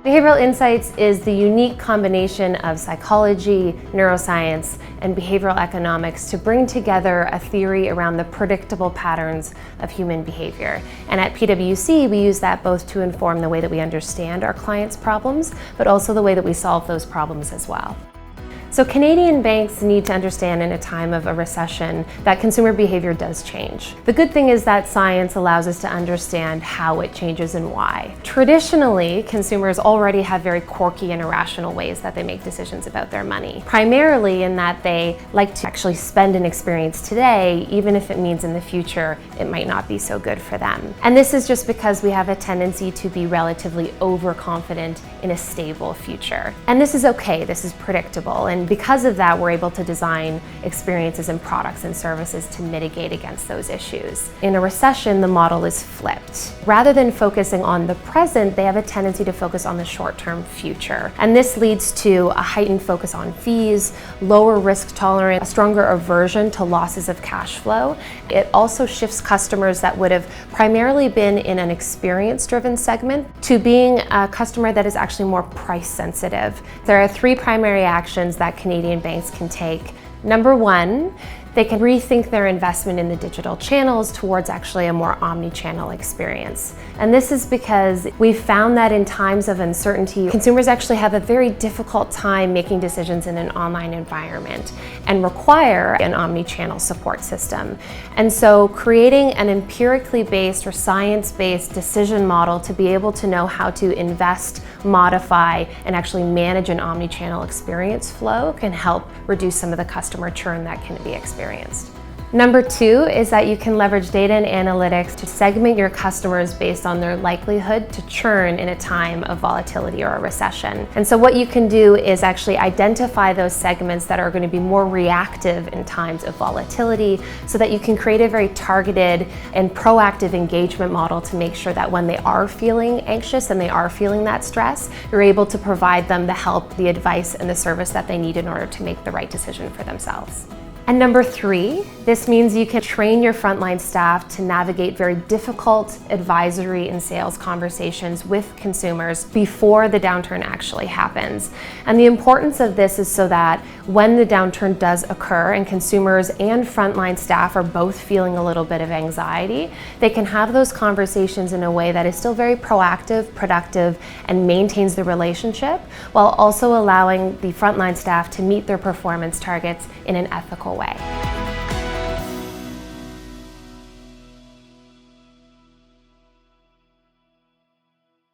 Behavioral Insights is the unique combination of psychology, neuroscience, and behavioral economics to bring together a theory around the predictable patterns of human behavior. And at PwC, we use that both to inform the way that we understand our clients' problems, but also the way that we solve those problems as well. So Canadian banks need to understand in a time of a recession that consumer behavior does change. The good thing is that science allows us to understand how it changes and why. Traditionally, consumers already have very quirky and irrational ways that they make decisions about their money. Primarily in that they like to actually spend and experience today, even if it means in the future it might not be so good for them. And this is just because we have a tendency to be relatively overconfident in a stable future. And this is okay, this is predictable. And because of that, we're able to design experiences and products and services to mitigate against those issues. In a recession, the model is flipped. Rather than focusing on the present, they have a tendency to focus on the short-term future. And this leads to a heightened focus on fees, lower risk tolerance, a stronger aversion to losses of cash flow. It also shifts customers that would have primarily been in an experience-driven segment to being a customer that is actually more price sensitive. There are three primary actions that Canadian banks can take. Number one, they can rethink their investment in the digital channels towards actually a more omni-channel experience. And this is because we've found that in times of uncertainty, consumers actually have a very difficult time making decisions in an online environment and require an omni-channel support system. And so creating an empirically based or science-based decision model to be able to know how to invest, modify, and actually manage an omni-channel experience flow can help reduce some of the customer churn that can be experienced. Number two is that you can leverage data and analytics to segment your customers based on their likelihood to churn in a time of volatility or a recession. And so what you can do is actually identify those segments that are going to be more reactive in times of volatility so that you can create a very targeted and proactive engagement model to make sure that when they are feeling anxious and they are feeling that stress, you're able to provide them the help, the advice, and the service that they need in order to make the right decision for themselves. And number three, this means you can train your frontline staff to navigate very difficult advisory and sales conversations with consumers before the downturn actually happens. And the importance of this is so that when the downturn does occur and consumers and frontline staff are both feeling a little bit of anxiety, they can have those conversations in a way that is still very proactive, productive, and maintains the relationship, while also allowing the frontline staff to meet their performance targets in an ethical way.